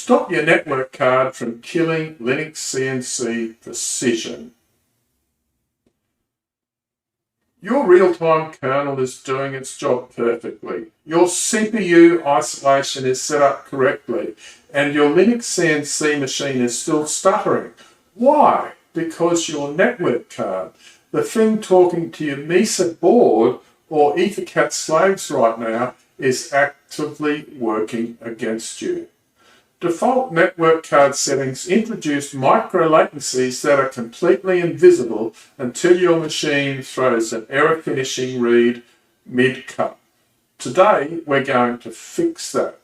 Stop your network card from killing LinuxCNC precision. Your real-time kernel is doing its job perfectly. Your CPU isolation is set up correctly, and your LinuxCNC machine is still stuttering. Why? Because your network card, the thing talking to your Mesa board or EtherCAT slaves right now, is actively working against you. Default network card settings introduce micro latencies that are completely invisible until your machine throws an error finishing read mid-cut. Today, we're going to fix that.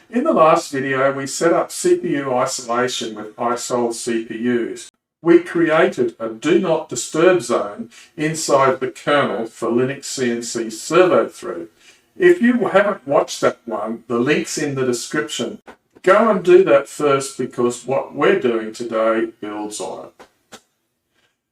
In the last video, we set up CPU isolation with isol CPUs. We created a do not disturb zone inside the kernel for LinuxCNC servo thread. If you haven't watched that one, the link's in the description. Go and do that first because what we're doing today builds on it.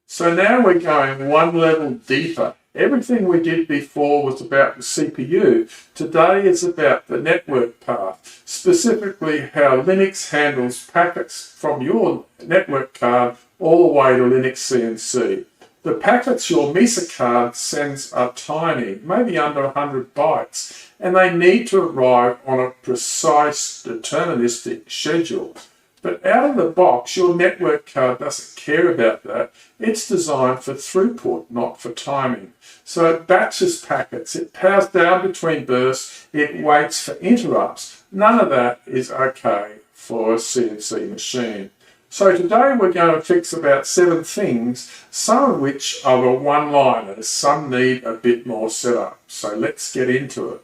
So now we're going one level deeper. Everything we did before was about the CPU. Today is about the network path, specifically how Linux handles packets from your network card all the way to LinuxCNC. The packets your Mesa card sends are tiny, maybe under 100 bytes, and they need to arrive on a precise deterministic schedule. But out of the box, your network card doesn't care about that. It's designed for throughput, not for timing. So it batches packets, it powers down between bursts, it waits for interrupts. None of that is okay for a CNC machine. So today we're going to fix about 7 things, some of which are the one-liners, some need a bit more setup. So let's get into it.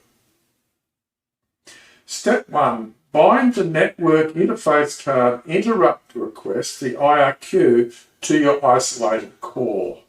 Step 1. Bind the network interface card interrupt request, the IRQ, to your isolated core.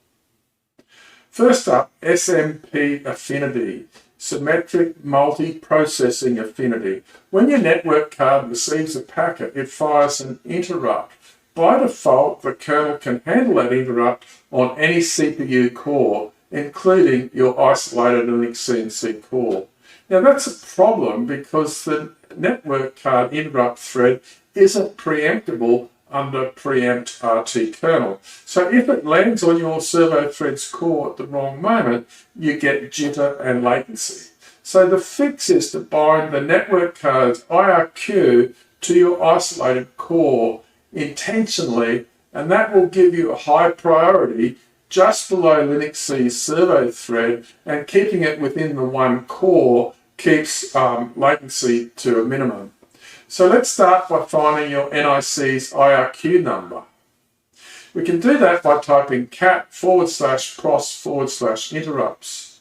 First up, SMP affinity, symmetric multi-processing affinity. When your network card receives a packet, it fires an interrupt. By default, the kernel can handle that interrupt on any CPU core, including your isolated LinuxCNC core. Now that's a problem because the network card interrupt thread isn't preemptible under preempt RT kernel. So if it lands on your servo thread's core at the wrong moment, you get jitter and latency. So the fix is to bind the network card's IRQ to your isolated core intentionally, and that will give you a high priority just below LinuxC's servo thread, and keeping it within the one core keeps latency to a minimum. So let's start by finding your NIC's IRQ number. We can do that by typing cat /pros/interrupts.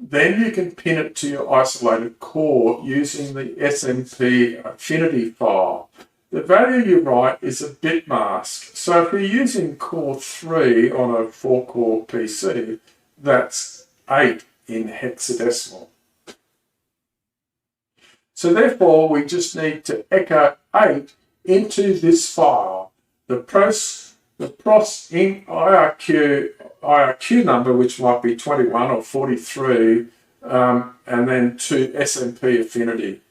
Then you can pin it to your isolated core using the SMP affinity file. The value you write is a bit mask. So if you're using core 3 on a 4-core PC, that's 8 in hexadecimal. So therefore, we just need to echo 8 into this file. The pros in IRQ number, which might be 21 or 43, and then to SMP affinity.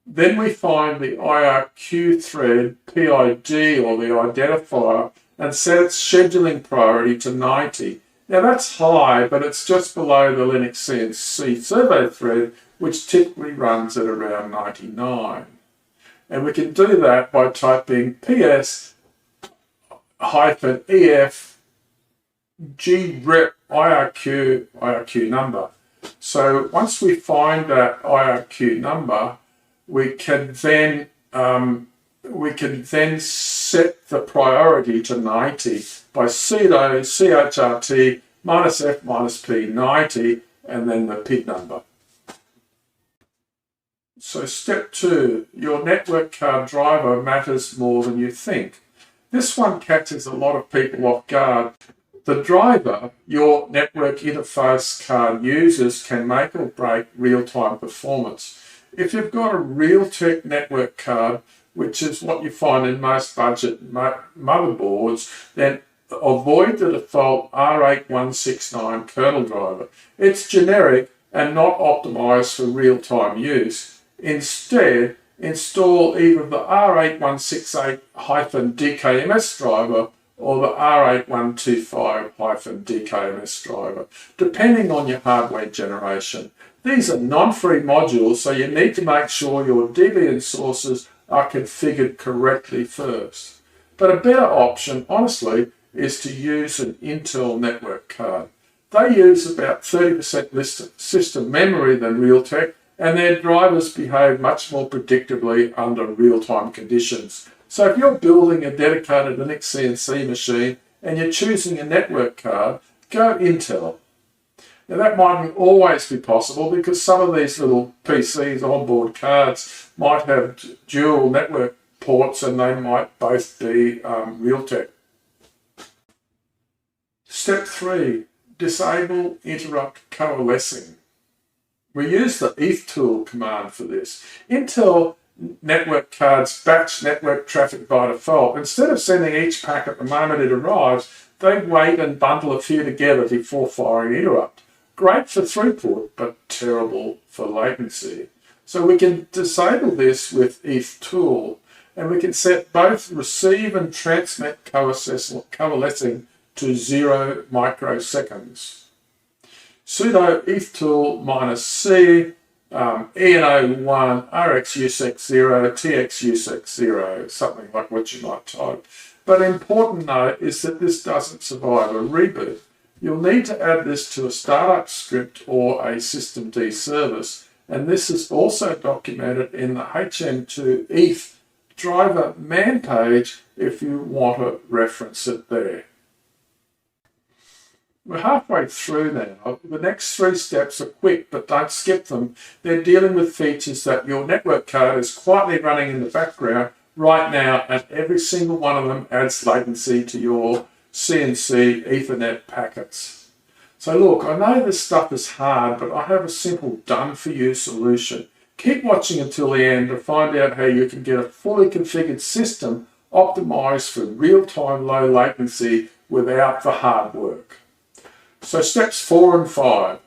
Then we find the IRQ thread PID, or the identifier, and set its scheduling priority to 90. Now that's high, but it's just below the LinuxCNC servo thread, which typically runs at around 99. And we can do that by typing PS-EF grep IRQ number. So once we find that IRQ number, we can then set the priority to 90 by sudo chrt -f-p90 and then the PID number. So step 2, your network card driver matters more than you think. This one catches a lot of people off guard. The driver your network interface card uses can make or break real-time performance. If you've got a Realtek network card, which is what you find in most budget motherboards, then avoid the default R8169 kernel driver. It's generic and not optimized for real-time use. Instead, install either the R8168-DKMS driver or the R8125-DKMS driver, depending on your hardware generation. These are non-free modules, so you need to make sure your Debian sources are configured correctly first. But a better option, honestly, is to use an Intel network card. They use about 30% system memory than Realtek, and their drivers behave much more predictably under real-time conditions. So if you're building a dedicated LinuxCNC machine and you're choosing a network card, go Intel. Now that mightn't always be possible because some of these little PCs, onboard cards, might have dual network ports and they might both be Realtek. Step 3, disable interrupt coalescing. We use the ethtool command for this. Intel network cards batch network traffic by default. Instead of sending each packet the moment it arrives, they wait and bundle a few together before firing interrupt. Great for throughput, but terrible for latency. So we can disable this with ethtool, and we can set both receive and transmit coalescing to 0 microseconds. Sudo ethtool -c ENO1 RxUsec0 TXUsec0, something like what you might type. But important note is that this doesn't survive a reboot. You'll need to add this to a startup script or a systemd service, and this is also documented in the HM2eth driver man page if you want to reference it there. We're halfway through now. The next 3 steps are quick, but don't skip them. They're dealing with features that your network card is quietly running in the background right now, and every single one of them adds latency to your CNC Ethernet packets. So look, I know this stuff is hard, but I have a simple done-for-you solution. Keep watching until the end to find out how you can get a fully configured system optimized for real-time low latency without the hard work. So steps 4 and 5,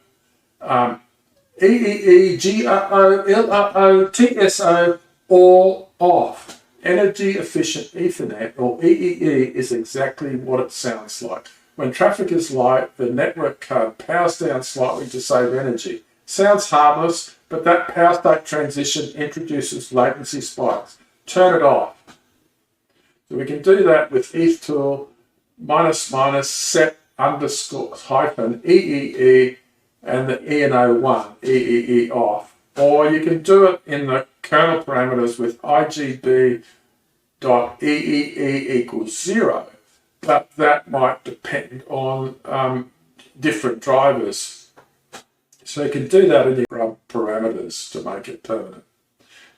EEE, GRO, LRO, TSO, all off. Energy Efficient Ethernet, or EEE, is exactly what it sounds like. When traffic is light, the network card powers down slightly to save energy. Sounds harmless, but that power state transition introduces latency spikes. Turn it off. So we can do that with ethtool --set _hyphen EEE and the ENO1 EEE off. Or you can do it in the kernel parameters with IGB.EEE equals 0, but that might depend on different drivers. So you can do that in your parameters to make it permanent.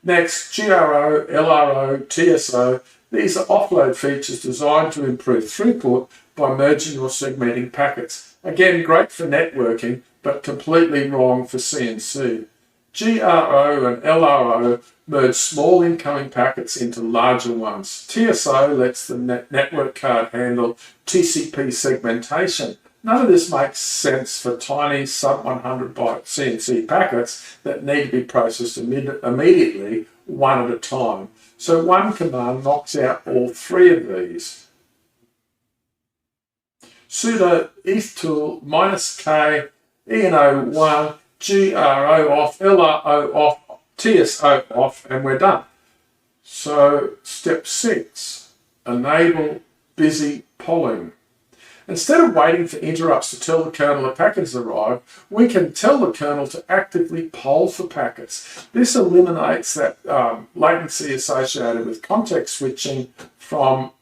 Next, GRO, LRO, TSO. These are offload features designed to improve throughput by merging or segmenting packets. Again, great for networking, but completely wrong for CNC. GRO and LRO merge small incoming packets into larger ones. TSO lets the network card handle TCP segmentation. None of this makes sense for tiny sub-100 byte CNC packets that need to be processed immediately, one at a time. So one command knocks out all 3 of these. Sudo ethtool -k ENO1 GRO off, LRO off, TSO off, and we're done. So step 6, enable busy polling. Instead of waiting for interrupts to tell the kernel a packet has arrived, we can tell the kernel to actively poll for packets. This eliminates that latency associated with context switching from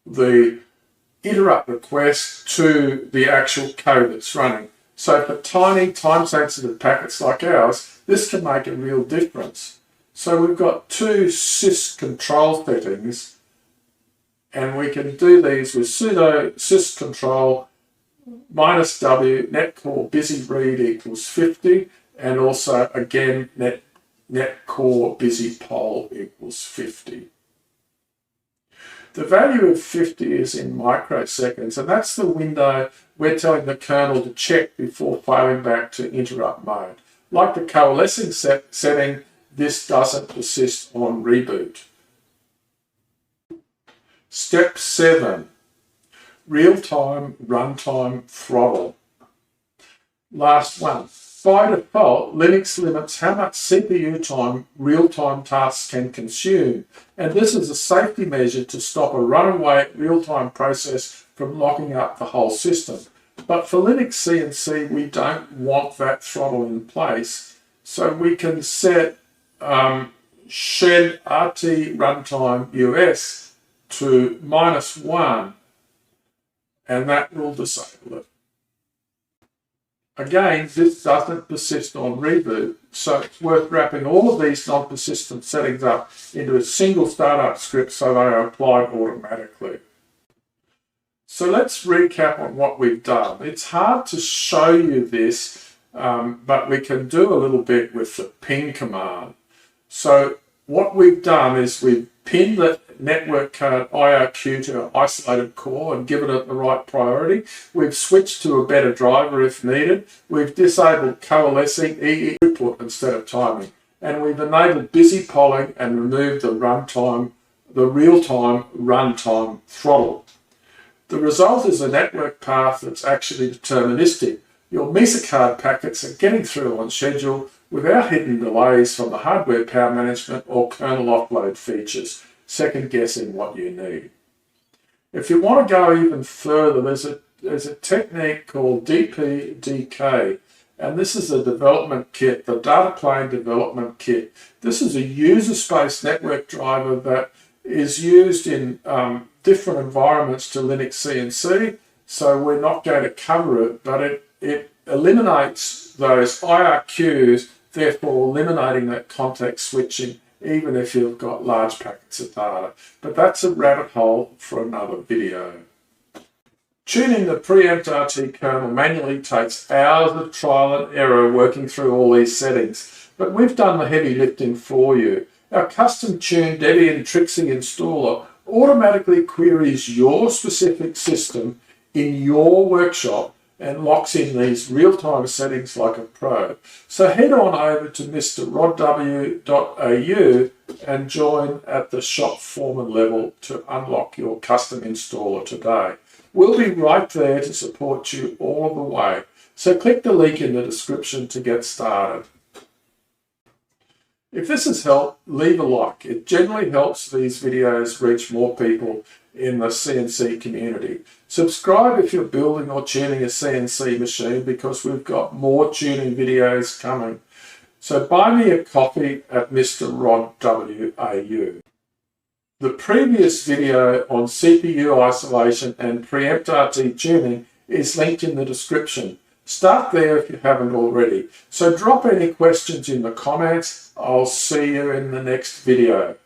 the interrupt request to the actual code that's running. So for tiny time-sensitive packets like ours, this can make a real difference. So we've got 2 sys control settings, and we can do these with sudo syscontrol -w netcore busy read equals 50, and also again netcore busy poll equals 50. The value of 50 is in microseconds, and that's the window we're telling the kernel to check before failing back to interrupt mode. Like the coalescing setting, this doesn't persist on reboot. Step 7, real-time runtime throttle. Last one. By default, Linux limits how much CPU time real-time tasks can consume, and this is a safety measure to stop a runaway real-time process from locking up the whole system. But for LinuxCNC, we don't want that throttle in place, so we can set shed RT runtime US to -1, and that will disable it. Again, this doesn't persist on reboot, so it's worth wrapping all of these non-persistent settings up into a single startup script so they are applied automatically. So let's recap on what we've done. It's hard to show you this, but we can do a little bit with the ping command. So what we've done is we've pinned the network card IRQ to an isolated core and given it the right priority. We've switched to a better driver if needed. We've disabled coalescing EE input instead of timing. And we've enabled busy polling and removed the real-time runtime throttle. The result is a network path that's actually deterministic. Your Mesa card packets are getting through on schedule without hidden delays from the hardware power management or kernel offload features, second guessing what you need. If you want to go even further, there's a technique called DPDK, and this is a development kit, the data plane development kit. This is a user space network driver that is used in different environments to LinuxCNC, so we're not going to cover it, but it eliminates those IRQs, therefore eliminating that context switching even if you've got large packets of data. But that's a rabbit hole for another video. Tuning the preempt RT kernel manually takes hours of trial and error working through all these settings, but we've done the heavy lifting for you. Our custom-tuned Debian Trixie installer automatically queries your specific system in your workshop and locks in these real-time settings like a pro. So head on over to MrRodW.au and join at the shop foreman level to unlock your custom installer today. We'll be right there to support you all the way. So click the link in the description to get started. If this has helped, leave a like. It generally helps these videos reach more people in the CNC community. Subscribe if you're building or tuning a CNC machine, because we've got more tuning videos coming. So buy me a coffee at MrRodW.au. The previous video on CPU isolation and preempt RT tuning is linked in the description. Start there if you haven't already. So drop any questions in the comments. I'll see you in the next video.